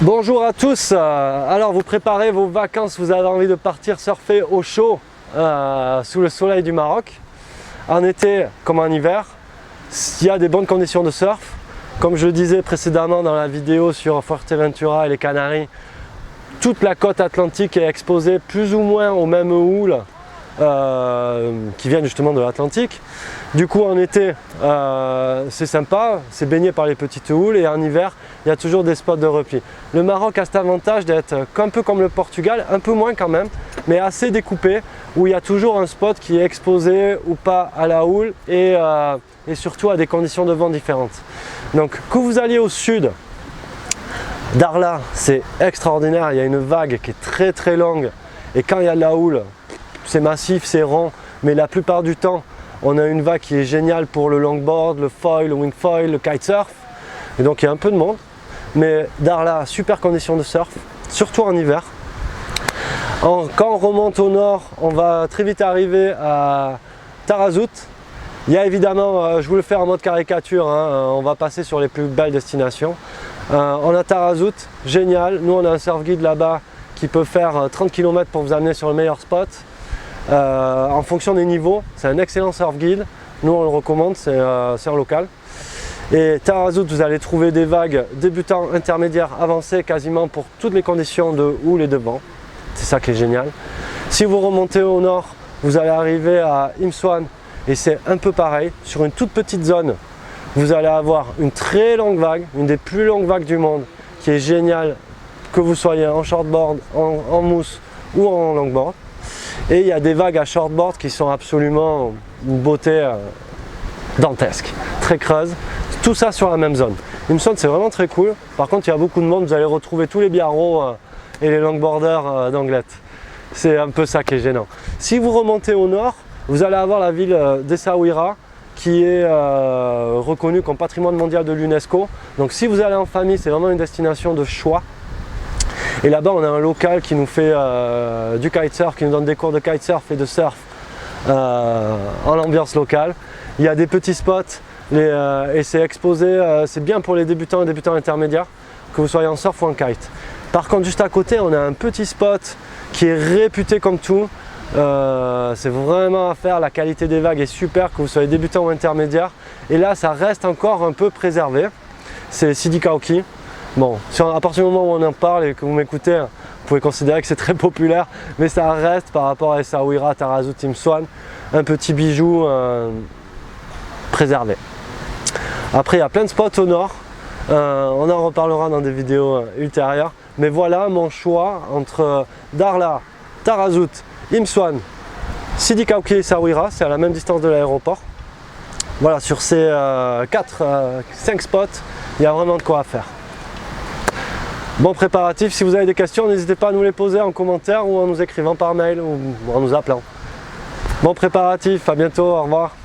Bonjour à tous, alors vous préparez vos vacances, vous avez envie de partir surfer au chaud sous le soleil du Maroc. En été comme en hiver, il y a des bonnes conditions de surf. Comme je le disais précédemment dans la vidéo sur Fuerteventura et les Canaries, toute la côte atlantique est exposée plus ou moins aux mêmes houles qui viennent justement de l'Atlantique. Du coup en été c'est sympa, c'est baigné par les petites houles, et en hiver il y a toujours des spots de repli. Le Maroc a cet avantage d'être un peu comme le Portugal, un peu moins quand même, mais assez découpé, où il y a toujours un spot qui est exposé ou pas à la houle et surtout à des conditions de vent différentes. Donc que vous alliez au sud, Dakhla, c'est extraordinaire, il y a une vague qui est très longue, et quand il y a de la houle, c'est massif, c'est rond, mais la plupart du temps, on a une vague qui est géniale pour le longboard, le foil, le wing foil, le kitesurf, et donc il y a un peu de monde. Mais Dakhla, super conditions de surf, surtout en hiver. Quand on remonte au nord, on va très vite arriver à Tarazout. Il y a évidemment, je vous le fais en mode caricature, hein, on va passer sur les plus belles destinations. On a Tarazout, génial, nous on a un surf guide là-bas qui peut faire 30 km pour vous amener sur le meilleur spot. En fonction des niveaux, c'est un excellent surf guide, nous on le recommande, c'est en local. Et Tarazout, vous allez trouver des vagues débutants, intermédiaires, avancées quasiment pour toutes les conditions de houle et de vent. C'est ça qui est génial. Si vous remontez au nord, vous allez arriver à Imswan et c'est un peu pareil. Sur une toute petite zone, vous allez avoir une très longue vague, une des plus longues vagues du monde, qui est géniale, que vous soyez en shortboard, en mousse ou en longboard. Et il y a des vagues à shortboard qui sont absolument une beauté dantesque, très creuse. Tout ça sur la même zone. Imswan, c'est vraiment très cool. Par contre, il y a beaucoup de monde, vous allez retrouver tous les biarros et les longboarders d'Anglet. C'est un peu ça qui est gênant. Si vous remontez au nord, vous allez avoir la ville d'Essaouira qui est reconnue comme patrimoine mondial de l'UNESCO. Donc si vous allez en famille, c'est vraiment une destination de choix. Et là-bas, on a un local qui nous fait du kitesurf, qui nous donne des cours de kitesurf et de surf en ambiance locale. Il y a des petits spots et c'est exposé, c'est bien pour les débutants et débutants intermédiaires, que vous soyez en surf ou en kite. Par contre, juste à côté, on a un petit spot qui est réputé comme tout. C'est vraiment à faire, la qualité des vagues est super, que vous soyez débutant ou intermédiaire. Et là, ça reste encore un peu préservé. C'est Sidi Kaouki. Bon, à partir du moment où on en parle et que vous m'écoutez, vous pouvez considérer que c'est très populaire, mais ça reste par rapport à Essaouira, Tarazout, Imswan, un petit bijou préservé. Après, il y a plein de spots au nord, on en reparlera dans des vidéos ultérieures, mais voilà mon choix entre Dakhla, Tarazout, Imswan, Sidi Kaouki et Essaouira, c'est à la même distance de l'aéroport. Voilà, sur ces 5 spots, il y a vraiment de quoi faire. Bon préparatif, si vous avez des questions, n'hésitez pas à nous les poser en commentaire ou en nous écrivant par mail ou en nous appelant. Bon préparatif, à bientôt, au revoir.